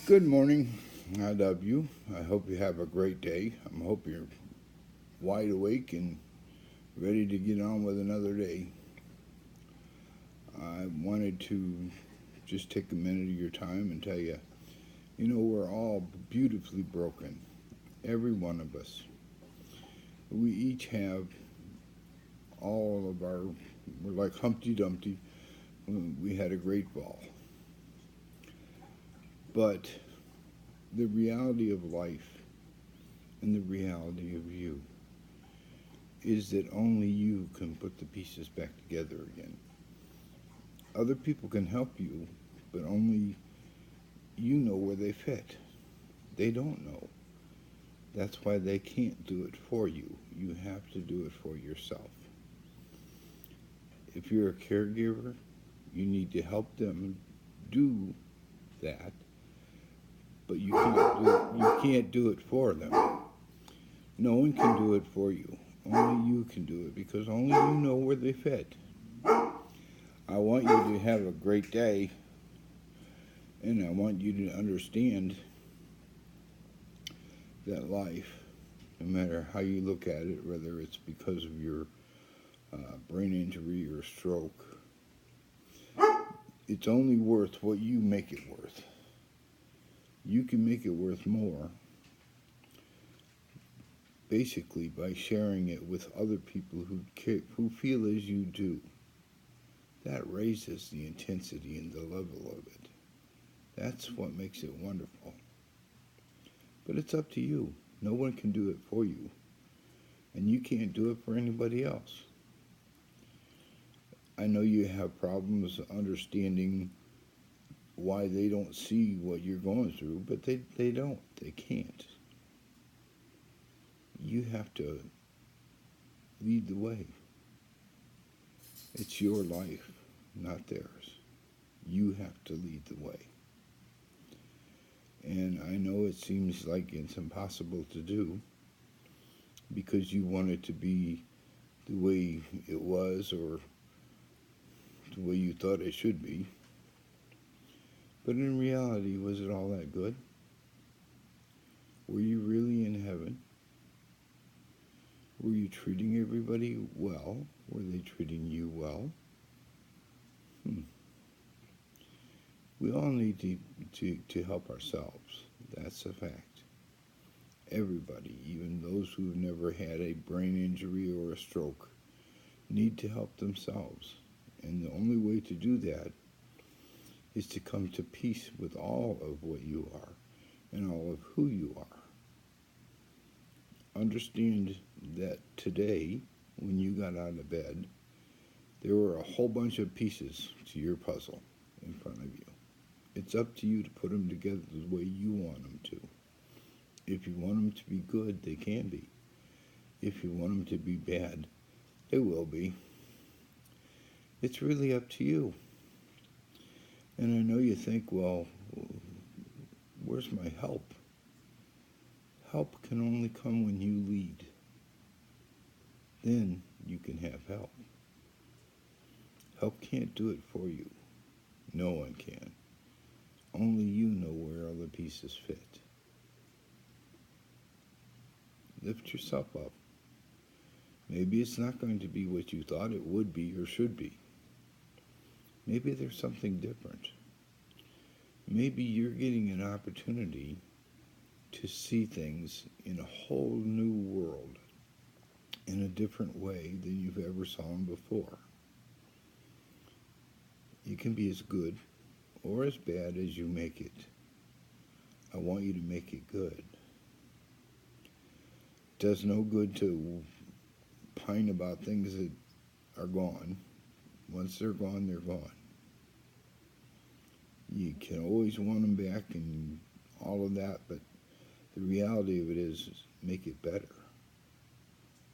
Good morning. I love you. I hope you have a great day. I hope you're wide awake and ready to get on with another day. I wanted to just take a minute of your time and tell you, we're all beautifully broken. Every one of us. We each have all of our, we're like Humpty Dumpty. We had a great ball. But the reality of life and the reality of you is that only you can put the pieces back together again. Other people can help you, but only you know where they fit. They don't know. That's why they can't do it for you. You have to do it for yourself. If you're a caregiver, you need to help them do that, but you can't do it for them. No one can do it for you. Only you can do it because only you know where they fit. I want you to have a great day, and I want you to understand that life, no matter how you look at it, whether it's because of your brain injury or stroke, it's only worth what you make it worth. You can make it worth more basically by sharing it with other people who feel as you do. That raises the intensity and the level of it. That's what makes it wonderful. But it's up to you. No one can do it for you, and you can't do it for anybody else. I know you have problems understanding why they don't see what you're going through, but they don't. They can't. You have to lead the way. It's your life, not theirs. You have to lead the way. And I know it seems like it's impossible to do because you want it to be the way it was or the way you thought it should be. But in reality, was it all that good? Were you really in heaven? Were you treating everybody well? Were they treating you well? We all need to help ourselves. That's a fact. Everybody, even those who've never had a brain injury or a stroke, need to help themselves. And the only way to do that is to come to peace with all of what you are and all of who you are. Understand that today, when you got out of bed, there were a whole bunch of pieces to your puzzle in front of you. It's up to you to put them together the way you want them to. If you want them to be good, they can be. If you want them to be bad, they will be. It's really up to you. And I know you think, well, where's my help? Help can only come when you lead. Then you can have help. Help can't do it for you. No one can. Only you know where all the pieces fit. Lift yourself up. Maybe it's not going to be what you thought it would be or should be. Maybe there's something different. Maybe you're getting an opportunity to see things in a whole new world in a different way than you've ever saw them before. You can be as good or as bad as you make it. I want you to make it good. It does no good to pine about things that are gone. Once they're gone, they're gone. You can always want them back and all of that, but the reality of it is make it better.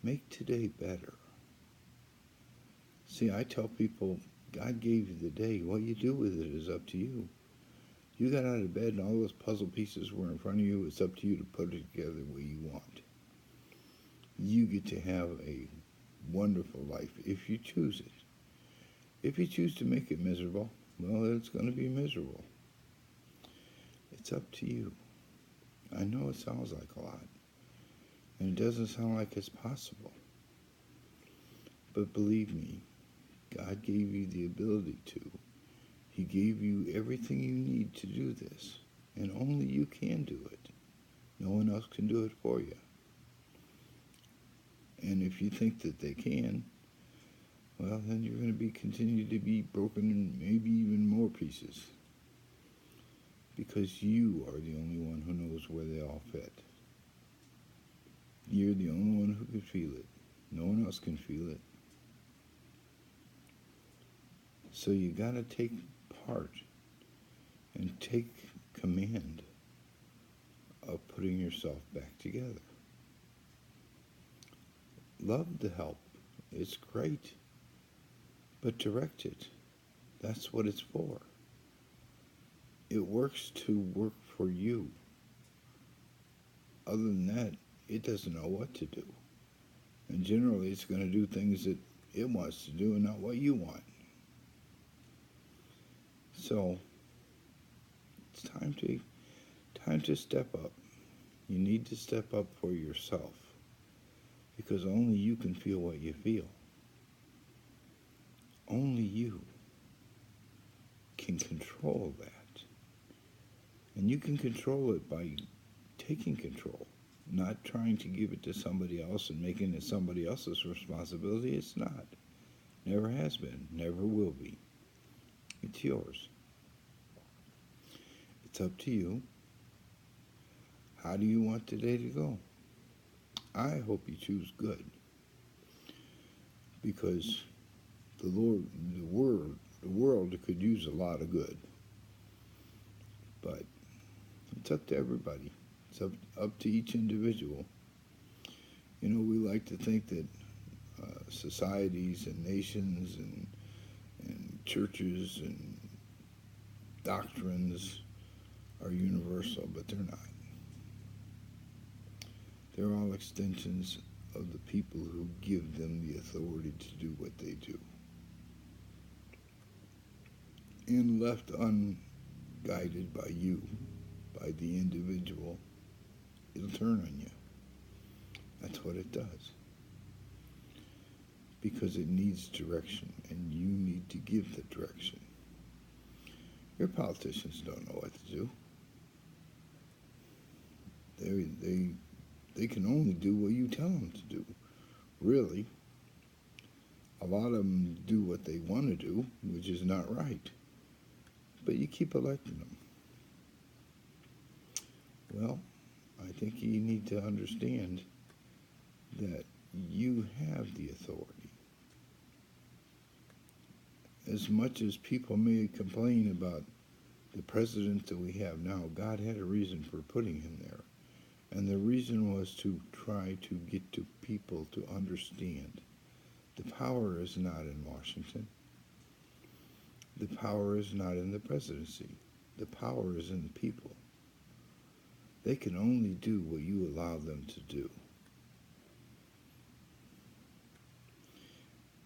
Make today better. See, I tell people, God gave you the day. What you do with it is up to you. You got out of bed and all those puzzle pieces were in front of you. It's up to you to put it together the way you want. You get to have a wonderful life if you choose it. If you choose to make it miserable, well, it's going to be miserable. It's up to you. I know it sounds like a lot, and it doesn't sound like it's possible. But believe me, God gave you the ability to. He gave you everything you need to do this, and only you can do it. No one else can do it for you. And if you think that they can, well, then you're going to continue to be broken in maybe even more pieces. Because you are the only one who knows where they all fit. You're the only one who can feel it. No one else can feel it. So you got to take part and take command of putting yourself back together. Love the help. It's great. But direct it. That's what it's for. It works to work for you. Other than that, it doesn't know what to do. And generally, it's going to do things that it wants to do and not what you want. So, it's time to step up. You need to step up for yourself. Because only you can feel what you feel. Only you can control that. And you can control it by taking control, not trying to give it to somebody else and making it somebody else's responsibility. It's not. Never has been, never will be. It's yours. It's up to you. How do you want today to go? I hope you choose good. Because the world could use a lot of good. But it's up to everybody. It's up to each individual. You know, we like to think that societies and nations and churches and doctrines are universal, but they're not. They're all extensions of the people who give them the authority to do what they do. And left unguided by you, by the individual, it'll turn on you. That's what it does. Because it needs direction, and you need to give the direction. Your politicians don't know what to do. They can only do what you tell them to do. Really, a lot of them do what they want to do, which is not right. But you keep electing them. Well, I think you need to understand that you have the authority. As much as people may complain about the president that we have now, God had a reason for putting him there. And the reason was to try to get to people to understand the power is not in Washington. The power is not in the presidency. The power is in the people. They can only do what you allow them to do.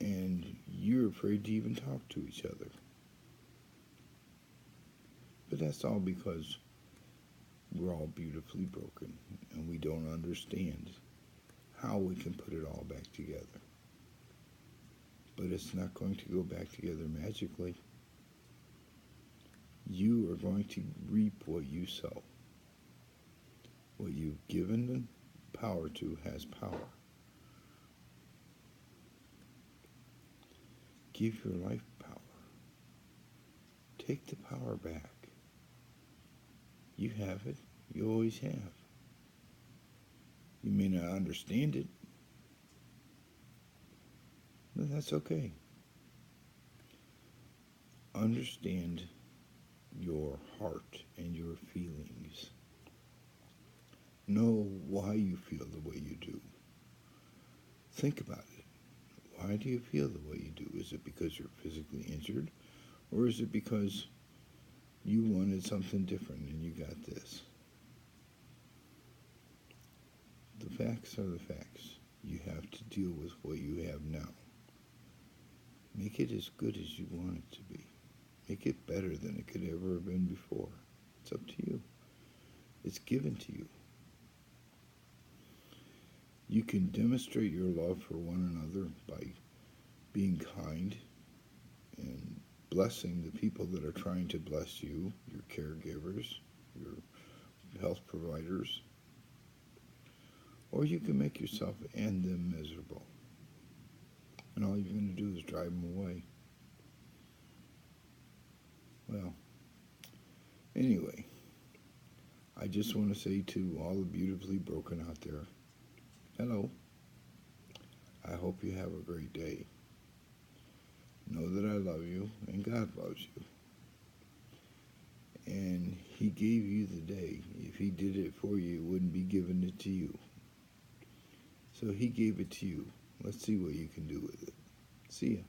And you're afraid to even talk to each other. But that's all because we're all beautifully broken, and we don't understand how we can put it all back together. But it's not going to go back together magically. You are going to reap what you sow. What you've given them power to has power. Give your life power. Take the power back. You have it. You always have. You may not understand it, but that's okay. Understand your heart and your feelings. Know why you feel the way you do. Think about it. Why do you feel the way you do? Is it because you're physically injured? Or is it because you wanted something different and you got this? The facts are the facts. You have to deal with what you have now. Make it as good as you want it to be. Make it better than it could ever have been before. It's up to you. It's given to you. You can demonstrate your love for one another by being kind and blessing the people that are trying to bless you, your caregivers, your health providers, or you can make yourself and them miserable. And all you're going to do is drive them away. Well, anyway, I just want to say to all the beautifully broken out there, hello. I hope you have a great day. Know that I love you and God loves you. And He gave you the day. If He did it for you, He wouldn't be giving it to you. So He gave it to you. Let's see what you can do with it. See ya.